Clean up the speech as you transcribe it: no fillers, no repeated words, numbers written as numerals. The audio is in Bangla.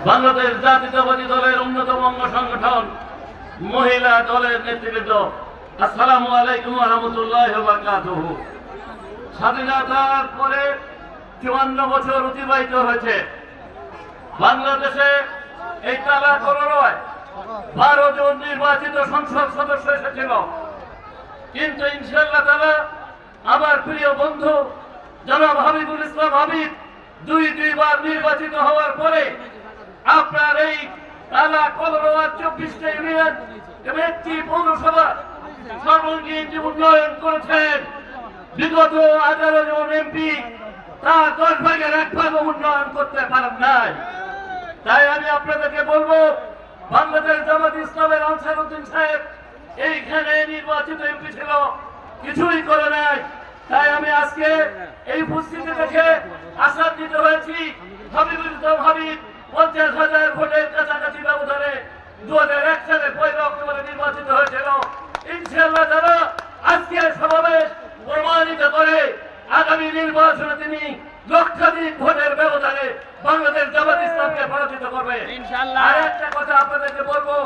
বাংলাদেশ জাতীয়তাবাদী দলের অন্যতম অঙ্গ সংগঠন মহিলা দলের নেতৃবৃন্দ, আসসালামু আলাইকুম ওয়া রাহমাতুল্লাহি ওয়া বারাকাতুহু। স্বাধীনতার পরে ৫৪ বছর অতিবাহিত হয়েছে। বাংলাদেশে এই তালা করোনায় ১২ জন নির্বাচিত সংসদ সদস্য এসেছিল, কিন্তু ইনশাআল্লাহ তাআলা আমার প্রিয় বন্ধু জনাব হাবিবুল ইসলাম হাবিব দুইবার নির্বাচিত হওয়ার পরে আপনার এই তালা কলরোয়া ২৪টা ইউনিয়ন এবং একটি পৌরসভা সর্বাঙ্গীন উন্নয়ন করেছেন। বিগত ১১ জন এমপি তার ১০ ভাগের ১ ভাগ উন্নয়ন করতে পারেন নাই। তাই আমি আপনাদেরকে বলবো, বাংলাদেশ জামাত ইসলামের আনসারউদ্দিন সাহেব এইখানে নির্বাচিত এমপি ছিল, কিছুই করে নাই। তাই আমি আজকে এই উপস্থিতি দেখে আশান্বিত হয়েছি। হাবিবুল ইসলাম হাবিব ৫০,০০০ ভোটের কাছাকাছি ব্যবধানে ২০০১ সালে ১৫ অক্টোবরে নির্বাচিত হয়েছিল। ইনশাআল্লাহ তারা আজকে সমাবেশ প্রমাণিত করে আগামী নির্বাচনে তিনি লক্ষাধিক ভোটের ব্যবধানে বাংলাদেশ জামাত ইসলামকে পরাজিত করবে। আর একটা কথা আপনাদেরকে বলবো,